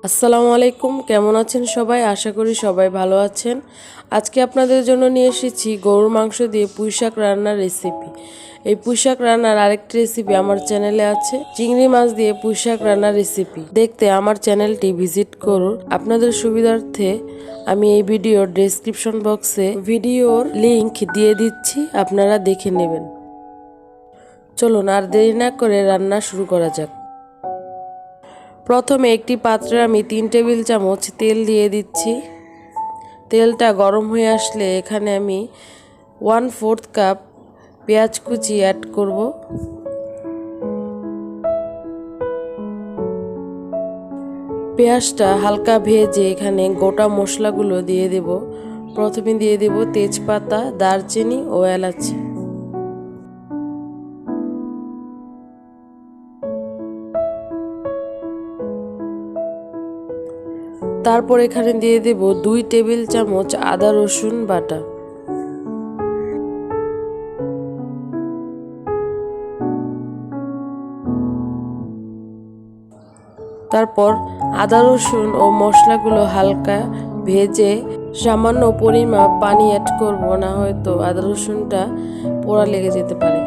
আসসালামু আলাইকুম, কেমন আছেন সবাই? আশা করি সবাই ভালো আছেন। আজকে আপনাদের জন্য নিয়ে এসেছি গরুর মাংস দিয়ে পুঁইশাক রান্নার রেসিপি। এই পুঁইশাক রান্নার আরেকটি রেসিপি আমার চ্যানেলে আছে, চিংড়ি মাছ দিয়ে পুঁইশাক রান্নার রেসিপি। দেখতে আমার চ্যানেলটি ভিজিট করুন। আপনাদের সুবিধার্থে আমি এই ভিডিওর ডেসক্রিপশন বক্সে ভিডিওর লিংক দিয়ে দিচ্ছি, আপনারা দেখে নেবেন। চলুন আর দেরি না করে রান্না শুরু করা যাক। প্রথমে একটি পাত্রে আমি 3 টেবিল চামচ তেল দিয়ে দিচ্ছি। তেলটা গরম হয়ে আসলে এখানে আমি 1/4 কাপ পেঁয়াজ কুচি অ্যাড করব। পেঁয়াজটা হালকা ভেজে এখানে গোটা মশলাগুলো দিয়ে দেব। প্রথমে দিয়ে দেব তেজপাতা, দারচিনি ও এলাচি। তারপর এখানে দিয়ে দেব 2 টেবিল চামচ আদা রসুন বাটা। তারপর আদা রসুন ও মশলাগুলো হালকা ভেজে সামান্য পরিমাণ পানি অ্যাড করব, না হয়তো আদা রসুনটা পোড়া লেগে যেতে পারে।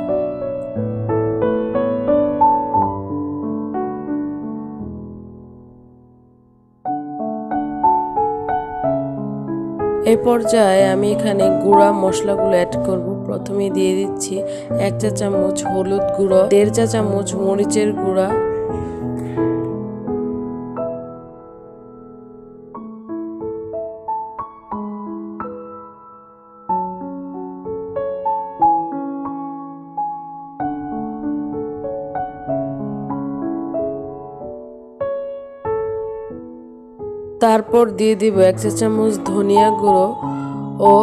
এই পর্যায়ে আমি এখানে গুঁড়া মশলাগুলো অ্যাড করব। প্রথমে দিয়ে দিচ্ছি 1 চা চামচ হলুদ গুঁড়ো, 1.5 চা চামচ মরিচের গুঁড়া, তারপর দিয়ে দিব 1 চা চামচ ধনিয়া গুঁড়ো ও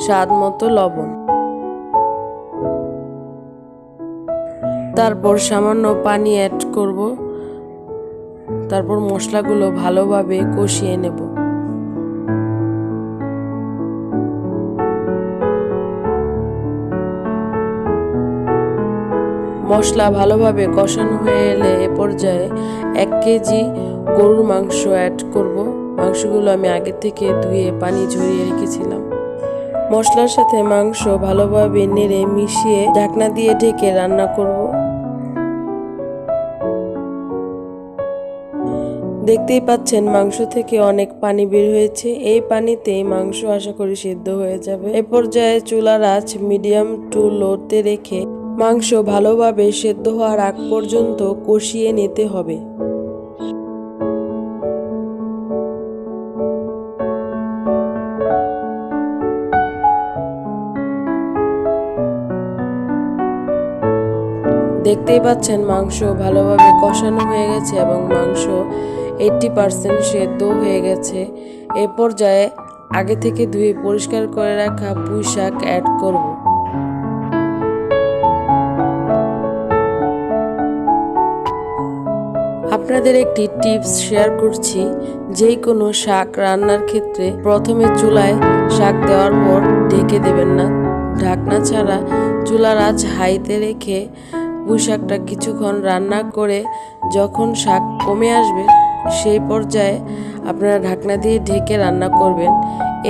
স্বাদ মতো লবণ। তারপর সামান্য পানি অ্যাড করব। তারপর মশলাগুলো ভালোভাবে কষিয়ে নেব। মশলা ভালোভাবে কষানো হয়ে এলে এ পর্যায়ে 1 কেজি গরুর মাংস অ্যাড করব। মাংসগুলো আমি আগে থেকে ধুয়ে পানি ঝরিয়ে রেখেছিলাম। মশলার সাথে মাংস ভালোভাবে নেড়ে মিশিয়ে ঢাকনা দিয়ে ঢেকে রান্না করব। দেখতেই পাচ্ছেন মাংস থেকে অনেক পানি বের হয়েছে। এই পানিতেই মাংস আশা করি সিদ্ধ হয়ে যাবে। এ পর্যায়ে চুলার আঁচ মিডিয়াম টু লোতে রেখে মাংস ভালোভাবে সেদ্ধ হওয়ার আগ পর্যন্ত কষিয়ে নিতে হবে। দেখতেই পাচ্ছেন মাংস ভালোভাবে কষানো হয়ে গেছে এবং মাংস 80% সেদ্ধ হয়ে গেছে। এ পর্যায়ে আগে থেকে ধুয়ে পরিষ্কার করে রাখা পুঁই শাক অ্যাড করব। আপনাদের একটি টিপস শেয়ার করছি, যে কোনো শাক রান্নার ক্ষেত্রে প্রথমে চুলায় শাক দেওয়ার পর ঢেকে দেবেন না। ঢাকনা ছাড়া চুলার আঁচ হাইতে রেখে পুঁই শাকটা কিছুক্ষণ রান্না করে যখন শাক কমে আসবে সেই পর্যায়ে আপনারা ঢাকনা দিয়ে ঢেকে রান্না করবেন।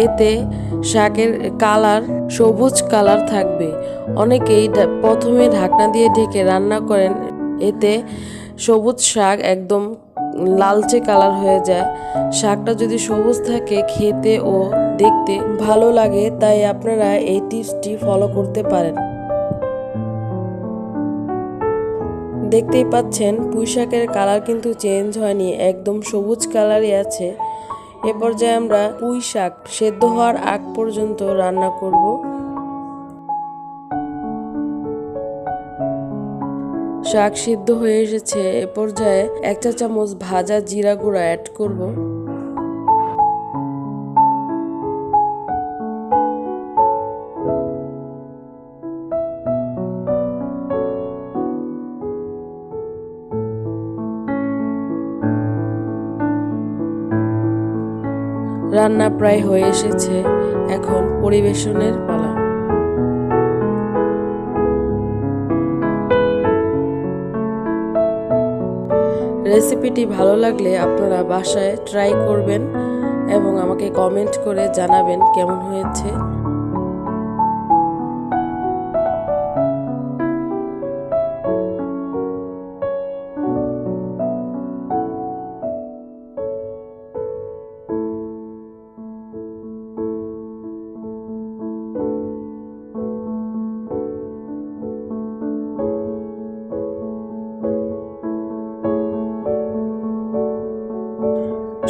এতে শাকের কালার সবুজ কালার থাকবে। অনেকেই প্রথমে ঢাকনা দিয়ে ঢেকে রান্না করেন, এতে সবুজ শাক একদম লালচে কালার হয়ে যায়। শাকটা যদি সবুজ থাকে খেতে ও দেখতে ভালো লাগে, তাই আপনারা এই টিপসটি ফলো করতে পারেন। দেখতেই পাচ্ছেন পুঁই শাকের কালার কিন্তু চেঞ্জ হয়নি, একদম সবুজ কালারই আছে। এ পর্যায়ে আমরা পুঁই শাক সেদ্ধ হওয়ার আগ পর্যন্ত রান্না করব। শাক সিদ্ধ হয়ে এসেছে। এ পর্যায়ে 1 চা চামচ ভাজা জিরা গুঁড়া অ্যাড করব। রান্না প্রায় হয়ে এসেছে, এখন পরিবেশনের পালা। রেসিপিটি ভালো লাগলে আপনারা বাসায় ট্রাই করবেন এবং আমাকে কমেন্ট করে জানাবেন কেমন হয়েছে।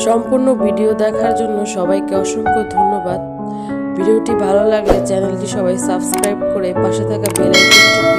সম্পূর্ণ ভিডিও দেখার জন্য সবাইকে অসংখ্য ধন্যবাদ। ভিডিওটি ভালো লাগলে চ্যানেলটি সবাই সাবস্ক্রাইব করে পাশে থাকা বেল আইকনটি